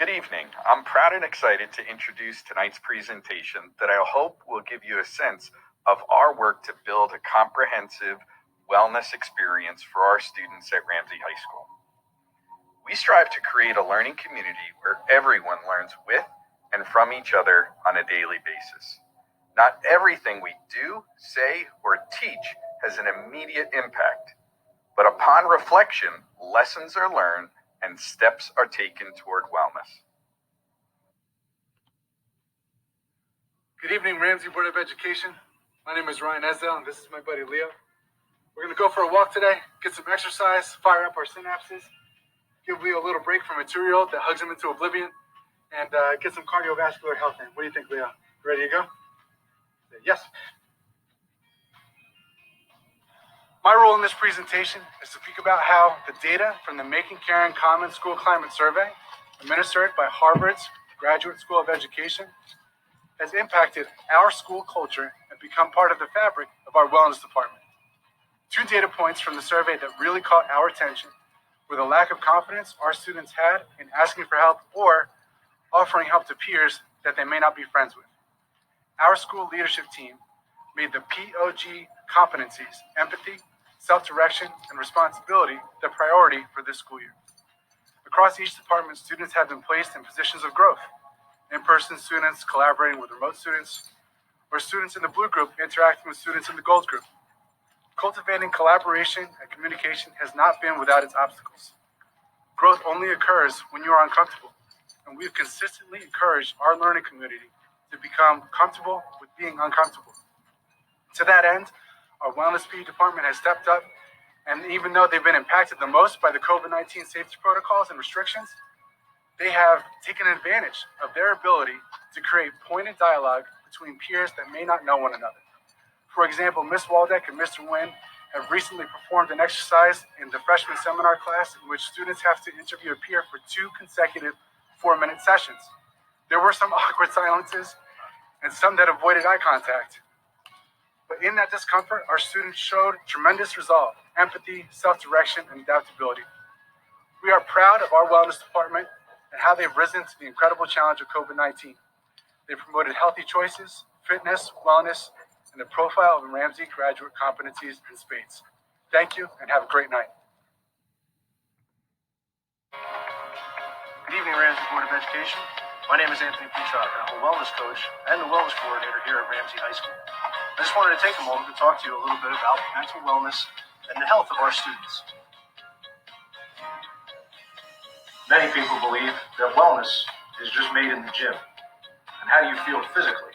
Good evening. I'm proud and excited to introduce tonight's presentation that I hope will give you a sense of our work to build a comprehensive wellness experience for our students at Ramsey High School. We strive to create a learning community where everyone learns with and from each other on a daily basis. Not everything we do, say, or teach has an immediate impact, but upon reflection, lessons are learned and steps are taken toward wellness. Good evening, Ramsey Board of Education. My name is Ryan Esdale, and this is my buddy Leo. We're going to go for a walk today, get some exercise, fire up our synapses, give Leo a little break from a 2-year-old that hugs him into oblivion, and get some cardiovascular health in. What do you think, Leo? Ready to go? Yes. My role in this presentation is to speak about how the data from the Macon Caring Common School Climate Survey, administered by Harvard's Graduate School of Education, has impacted our school culture and become part of the fabric of our wellness department. 2 data points from the survey that really caught our attention were the lack of confidence our students had in asking for help or offering help to peers that they may not be friends with. Our school leadership team made the POG competencies, empathy, self-direction, and responsibility the priority for this school year. Across each department, students have been placed in positions of growth. In-person students collaborating with remote students, or students in the blue group interacting with students in the gold group. Cultivating collaboration and communication has not been without its obstacles. Growth only occurs when you are uncomfortable, and we've consistently encouraged our learning community to become comfortable with being uncomfortable. To that end, our Wellness PE department has stepped up, and even though they've been impacted the most by the COVID-19 safety protocols and restrictions, they have taken advantage of their ability to create pointed dialogue between peers that may not know one another. For example, Ms. Waldeck and Mr. Wynne have recently performed an exercise in the freshman seminar class in which students have to interview a peer for 2 consecutive 4-minute sessions. There were some awkward silences and some that avoided eye contact. But in that discomfort, our students showed tremendous resolve, empathy, self-direction, and adaptability. We are proud of our wellness department and how they've risen to the incredible challenge of COVID-19. They promoted healthy choices, fitness, wellness, and the profile of Ramsey graduate competencies in spades. Thank you, and have a great night. Good evening, Ramsey Board of Education. My name is Anthony Petrock, and I'm a wellness coach and the wellness coordinator here at Ramsey High School. I just wanted to take a moment to talk to you a little bit about mental wellness and the health of our students. Many people believe that wellness is just made in the gym. And how do you feel physically?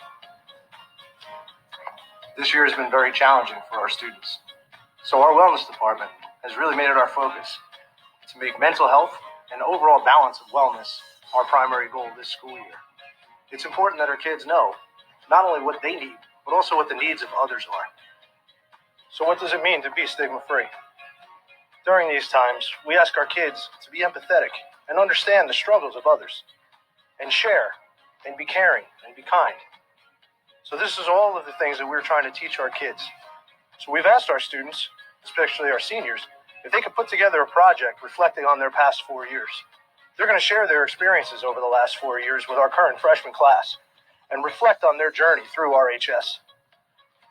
This year has been very challenging for our students. So our wellness department has really made it our focus to make mental health and overall balance of wellness our primary goal this school year. It's important that our kids know not only what they need, but also what the needs of others are. So what does it mean to be stigma-free? During these times, we ask our kids to be empathetic and understand the struggles of others, and share, and be caring, and be kind. So this is all of the things that we're trying to teach our kids. So we've asked our students, especially our seniors, if they could put together a project reflecting on their past 4 years. They're going to share their experiences over the last 4 years with our current freshman class and reflect on their journey through RHS.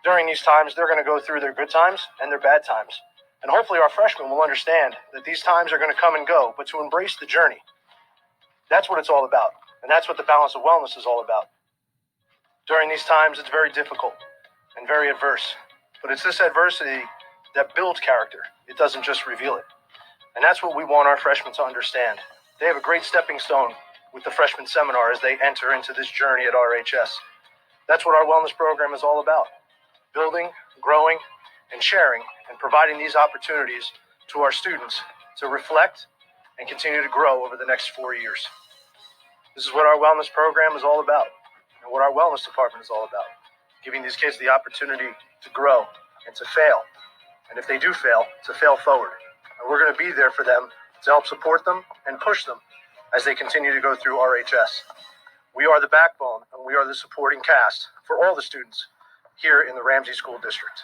During these times, they're going to go through their good times and their bad times. And hopefully our freshmen will understand that these times are going to come and go, but to embrace the journey. That's what it's all about. And that's what the balance of wellness is all about. During these times, it's very difficult and very adverse. But it's this adversity that builds character. It doesn't just reveal it. And that's what we want our freshmen to understand. They have a great stepping stone with the freshman seminar as they enter into this journey at RHS. That's what our wellness program is all about. Building, growing, and sharing, and providing these opportunities to our students to reflect and continue to grow over the next 4 years. This is what our wellness program is all about, and what our wellness department is all about. Giving these kids the opportunity to grow and to fail. And if they do fail, to fail forward. And we're going to be there for them to help support them and push them as they continue to go through RHS. We are the backbone, and we are the supporting cast for all the students here in the Ramsey School District.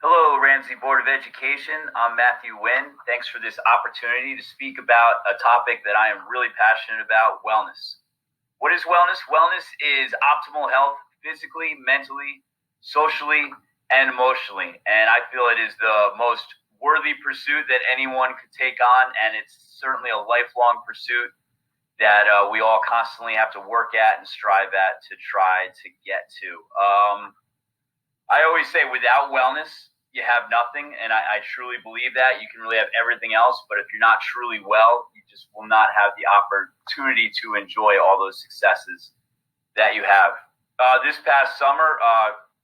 Hello, Ramsey Ramsey Board of Education. I'm Matthew Wynne. Thanks for this opportunity to speak about a topic that I am really passionate about, wellness. What is wellness? Wellness is optimal health physically, mentally, socially, and emotionally. And I feel it is the most worthy pursuit that anyone could take on, and it's certainly a lifelong pursuit that we all constantly have to work at and strive at to try to get to. I always say without wellness, you have nothing, and I truly believe that. You can really have everything else, but if you're not truly well, you just will not have the opportunity to enjoy all those successes that you have. This past summer,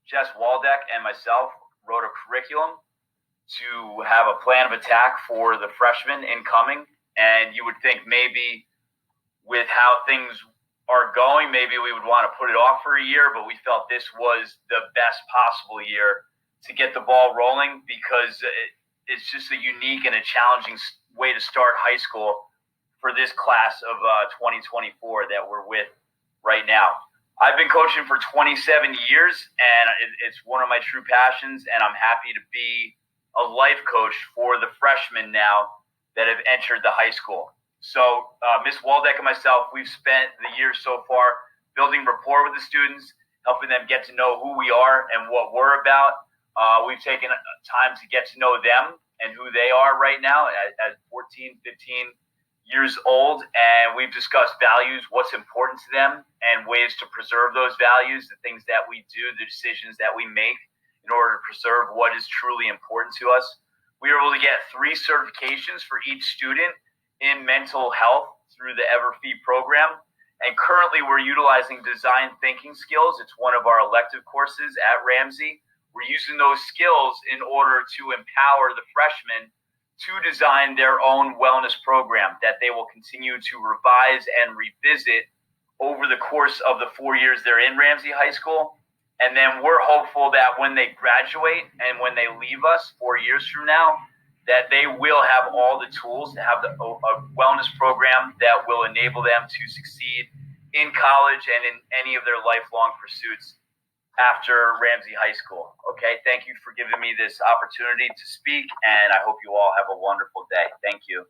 Jess Waldeck and myself wrote a curriculum to have a plan of attack for the freshmen incoming, and you would think maybe with how things are going, maybe we would want to put it off for a year, but we felt this was the best possible year to get the ball rolling because it's just a unique and a challenging way to start high school for this class of 2024 that we're with right now. I've been coaching for 27 years, and it's one of my true passions, and I'm happy to be a life coach for the freshmen now that have entered the high school. So Ms. Waldeck and myself, we've spent the year so far building rapport with the students, helping them get to know who we are and what we're about. We've taken time to get to know them and who they are right now at 14, 15 years old. And we've discussed values, what's important to them, and ways to preserve those values, the things that we do, the decisions that we make in order to preserve what is truly important to us. We were able to get 3 certifications for each student in mental health through the EverFee program. And currently we're utilizing design thinking skills. It's one of our elective courses at Ramsey. We're using those skills in order to empower the freshmen to design their own wellness program that they will continue to revise and revisit over the course of the 4 years they're in Ramsey High School. And then we're hopeful that when they graduate and when they leave us 4 years from now, that they will have all the tools to have a wellness program that will enable them to succeed in college and in any of their lifelong pursuits after Ramsey High School. Okay, thank you for giving me this opportunity to speak, and I hope you all have a wonderful day. Thank you.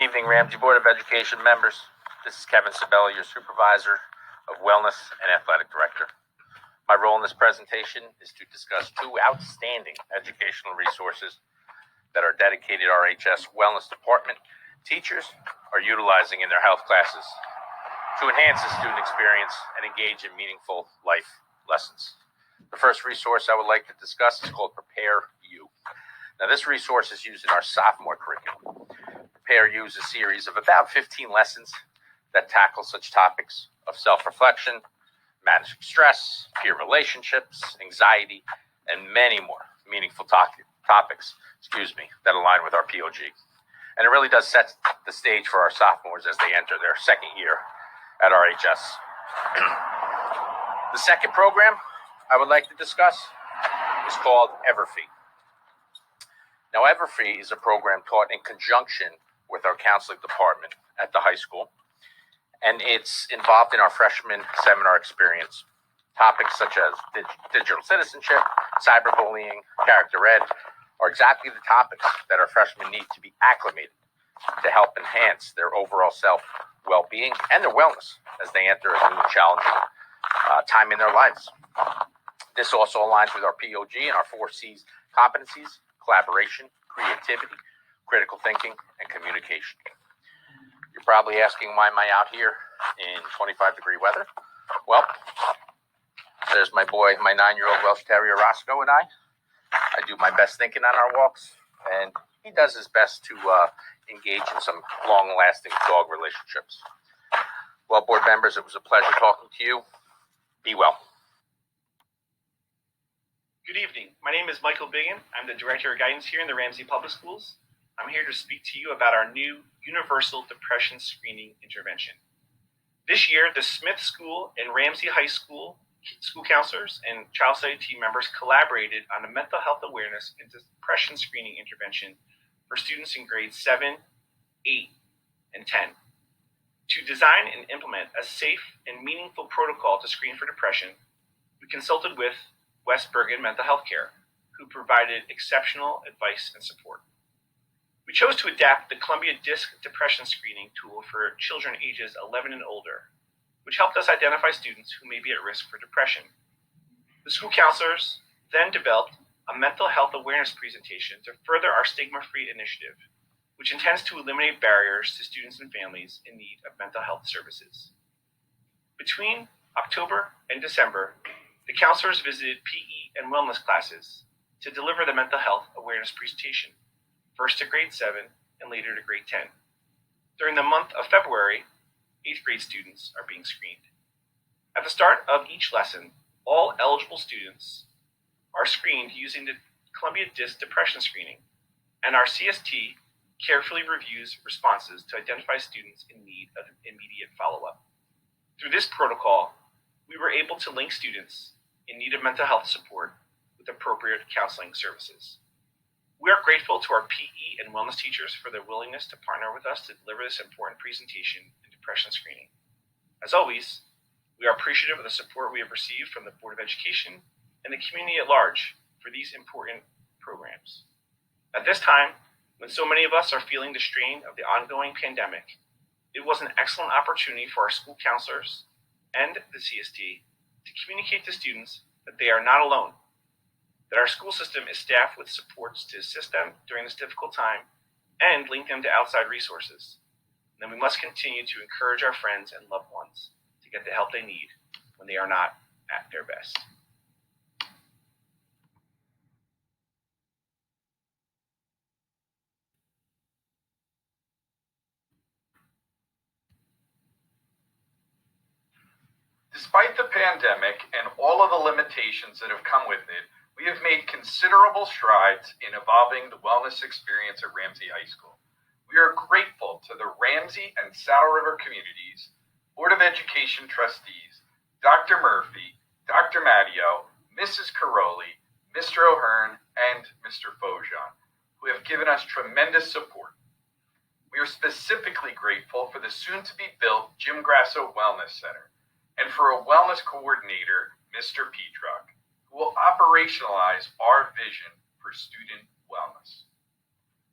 Evening, Ramsey Board of Education members. This is Kevin Sabella, your Supervisor of Wellness and Athletic Director. My role in this presentation is to discuss 2 outstanding educational resources that our dedicated RHS Wellness Department teachers are utilizing in their health classes to enhance the student experience and engage in meaningful life lessons. The first resource I would like to discuss is called Prepare You. Now, this resource is used in our sophomore curriculum. Prepare You is a series of about 15 lessons that tackle such topics of self-reflection, managing stress, peer relationships, anxiety, and many more meaningful topics, that align with our POG. And it really does set the stage for our sophomores as they enter their second year at RHS. The second program I would like to discuss is called EverFee. Now, EverFee is a program taught in conjunction with our counseling department at the high school, and it's involved in our freshman seminar experience. Topics such as digital citizenship, cyberbullying, character ed are exactly the topics that our freshmen need to be acclimated to help enhance their overall self-well-being and their wellness as they enter a new challenging time in their lives. This also aligns with our POG and our 4 C's competencies: collaboration, creativity, critical thinking, and communication. You're probably asking, why am I out here in 25-degree weather? Well, there's my boy, my 9-year-old Welsh Terrier Roscoe, and I do my best thinking on our walks, and he does his best to engage in some long-lasting dog relationships. Well, board members, it was a pleasure talking to you. Be well. Good evening. My name is Michael Biggan. I'm the Director of Guidance here in the Ramsey Public Schools. I'm here to speak to you about our new Universal Depression Screening Intervention. This year, the Smith School and Ramsey High School school counselors and child study team members collaborated on a mental health awareness and depression screening intervention for students in grades 7, 8, and 10. To design and implement a safe and meaningful protocol to screen for depression, we consulted with West Biggan Mental Health Care, who provided exceptional advice and support. We chose to adapt the Columbia Disc Depression Screening tool for children ages 11 and older, which helped us identify students who may be at risk for depression. The school counselors then developed a mental health awareness presentation to further our stigma-free initiative, which intends to eliminate barriers to students and families in need of mental health services. Between October and December, the counselors visited PE and wellness classes to deliver the mental health awareness presentation, first to grade 7 and later to grade 10. During the month of February, 8th grade students are being screened. At the start of each lesson, all eligible students are screened using the Columbia Disc Depression Screening, and our CST carefully reviews responses to identify students in need of immediate follow-up. Through this protocol, we were able to link students in need of mental health support with appropriate counseling services. We are grateful to our PE and wellness teachers for their willingness to partner with us to deliver this important presentation in depression screening. As always, we are appreciative of the support we have received from the Board of Education and the community at large for these important programs. At this time, when so many of us are feeling the strain of the ongoing pandemic, it was an excellent opportunity for our school counselors and the CST to communicate to students that they are not alone, that our school system is staffed with supports to assist them during this difficult time and link them to outside resources. And then we must continue to encourage our friends and loved ones to get the help they need when they are not at their best. Despite the pandemic and all of the limitations that have come with it, we have made considerable strides in evolving the wellness experience at Ramsey High School. We are grateful to the Ramsey and Saddle River communities, Board of Education trustees, Dr. Murphy, Dr. Matteo, Mrs. Caroli, Mr. O'Hearn, and Mr. Faujon, who have given us tremendous support. We are specifically grateful for the soon-to-be-built Jim Grasso Wellness Center, and for a wellness coordinator, Mr. Petrock, who will operationalize our vision for student wellness.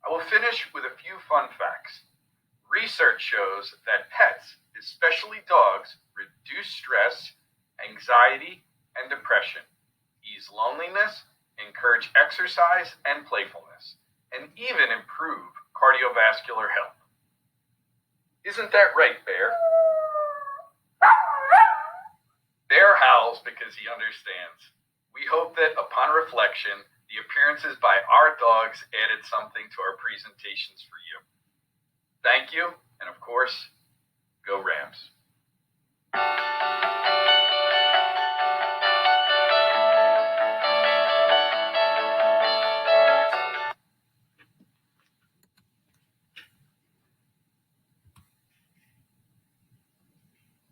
I will finish with a few fun facts. Research shows that pets, especially dogs, reduce stress, anxiety, and depression, ease loneliness, encourage exercise and playfulness, and even improve cardiovascular health. Isn't that right, Bear? Bear howls because he understands. We hope that upon reflection, the appearances by our dogs added something to our presentations for you. Thank you, and of course, go Rams.